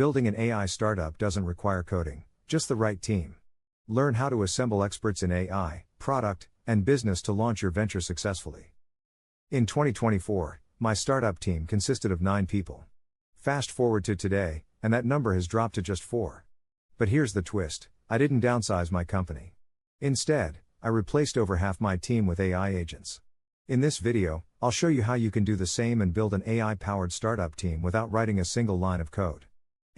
Building an AI startup doesn't require coding, just the right team. Learn how to assemble experts in AI, product, and business to launch your venture successfully. In 2024, my startup team consisted of 9 people. Fast forward to today, and that number has dropped to just 4. But here's the twist: I didn't downsize my company. Instead, I replaced over half my team with AI agents. In this video, I'll show you how you can do the same and build an AI-powered startup team without writing a single line of code.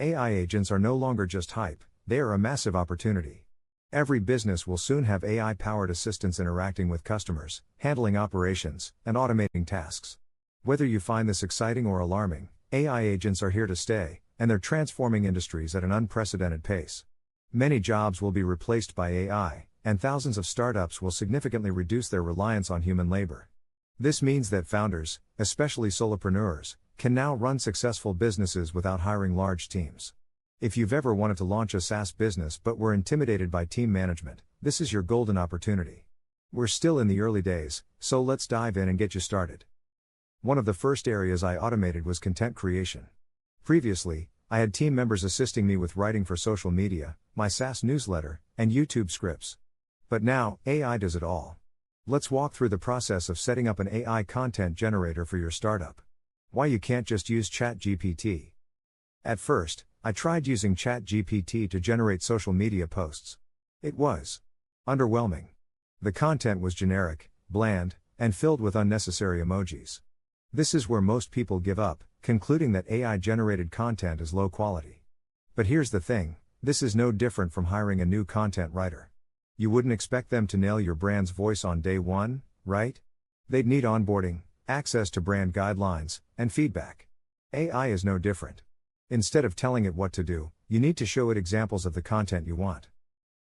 AI agents are no longer just hype, they are a massive opportunity. Every business will soon have AI-powered assistants interacting with customers, handling operations, and automating tasks. Whether you find this exciting or alarming, AI agents are here to stay, and they're transforming industries at an unprecedented pace. Many jobs will be replaced by AI, and thousands of startups will significantly reduce their reliance on human labor. This means that founders, especially solopreneurs, can now run successful businesses without hiring large teams. If you've ever wanted to launch a SaaS business but were intimidated by team management, this is your golden opportunity. We're still in the early days, so let's dive in and get you started. One of the first areas I automated was content creation. Previously, I had team members assisting me with writing for social media, my SaaS newsletter, and YouTube scripts. But now, AI does it all. Let's walk through the process of setting up an AI content generator for your startup. Why you can't just use ChatGPT. At first, I tried using ChatGPT to generate social media posts. It was underwhelming. The content was generic, bland, and filled with unnecessary emojis. This is where most people give up, concluding that AI-generated content is low quality. But here's the thing, this is no different from hiring a new content writer. You wouldn't expect them to nail your brand's voice on day one, right? They'd need onboarding, access to brand guidelines, and feedback. AI is no different. Instead of telling it what to do, you need to show it examples of the content you want.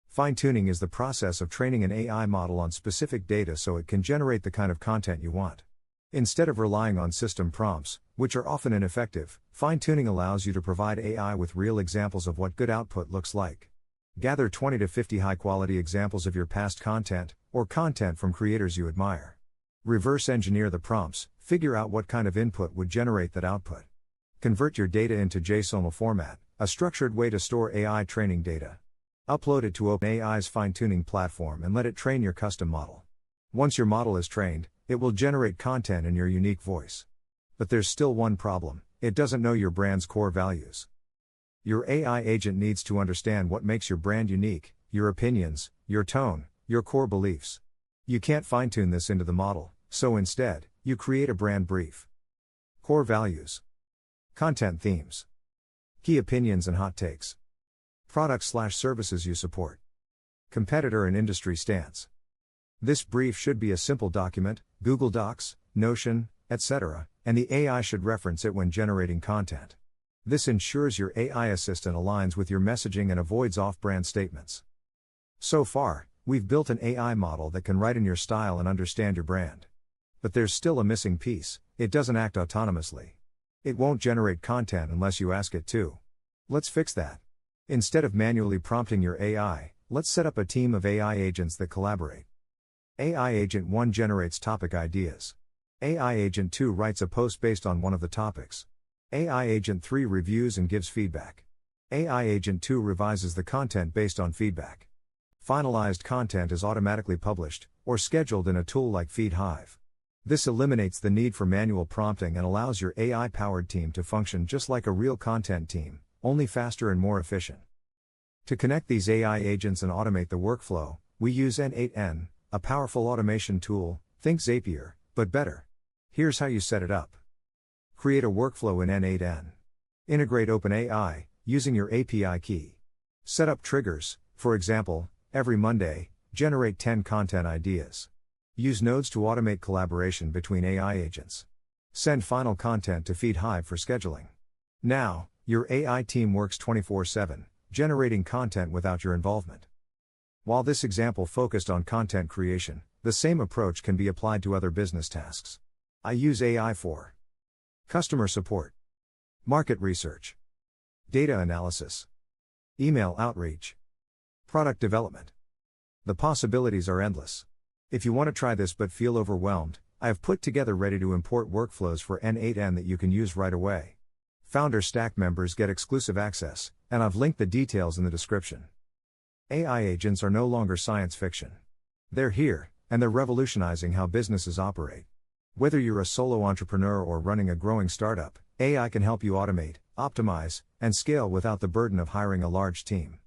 Fine-tuning is the process of training an AI model on specific data so it can generate the kind of content you want. Instead of relying on system prompts, which are often ineffective, fine-tuning allows you to provide AI with real examples of what good output looks like. Gather 20 to 50 high-quality examples of your past content, or content from creators you admire. Reverse engineer the prompts, figure out what kind of input would generate that output. Convert your data into JSON format, a structured way to store AI training data. Upload it to OpenAI's fine-tuning platform and let it train your custom model. Once your model is trained, it will generate content in your unique voice. But there's still one problem: it doesn't know your brand's core values. Your AI agent needs to understand what makes your brand unique, your opinions, your tone, your core beliefs. You can't fine-tune this into the model, so instead, you create a brand brief. Core values. Content themes. Key opinions and hot takes. Products/services you support. Competitor and industry stance. This brief should be a simple document, Google Docs, Notion, etc., and the AI should reference it when generating content. This ensures your AI assistant aligns with your messaging and avoids off-brand statements. So far, we've built an AI model that can write in your style and understand your brand. But there's still a missing piece: it doesn't act autonomously. It won't generate content unless you ask it to. Let's fix that. Instead of manually prompting your AI, let's set up a team of AI agents that collaborate. AI Agent 1 generates topic ideas. AI Agent 2 writes a post based on one of the topics. AI Agent 3 reviews and gives feedback. AI Agent 2 revises the content based on feedback. Finalized content is automatically published, or scheduled in a tool like FeedHive. This eliminates the need for manual prompting and allows your AI-powered team to function just like a real content team, only faster and more efficient. To connect these AI agents and automate the workflow, we use N8N, a powerful automation tool. Think Zapier, but better. Here's how you set it up. Create a workflow in N8N. Integrate OpenAI, using your API key. Set up triggers, for example, every Monday, generate 10 content ideas. Use nodes to automate collaboration between AI agents. Send final content to FeedHive for scheduling. Now, your AI team works 24/7, generating content without your involvement. While this example focused on content creation, the same approach can be applied to other business tasks. I use AI for customer support, market research, data analysis, email outreach, product development. The possibilities are endless. If you want to try this but feel overwhelmed, I have put together ready to import workflows for N8N that you can use right away. Founder Stack members get exclusive access, and I've linked the details in the description. AI agents are no longer science fiction. They're here, and they're revolutionizing how businesses operate. Whether you're a solo entrepreneur or running a growing startup, AI can help you automate, optimize, and scale without the burden of hiring a large team.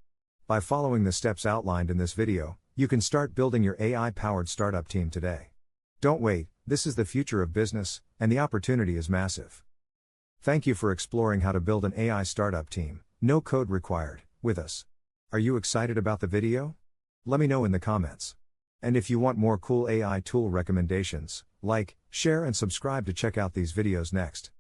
By following the steps outlined in this video, you can start building your AI-powered startup team today. Don't wait, this is the future of business, and the opportunity is massive. Thank you for exploring how to build an AI startup team, no code required, with us. Are you excited about the video? Let me know in the comments. And if you want more cool AI tool recommendations, like, share and subscribe to check out these videos next.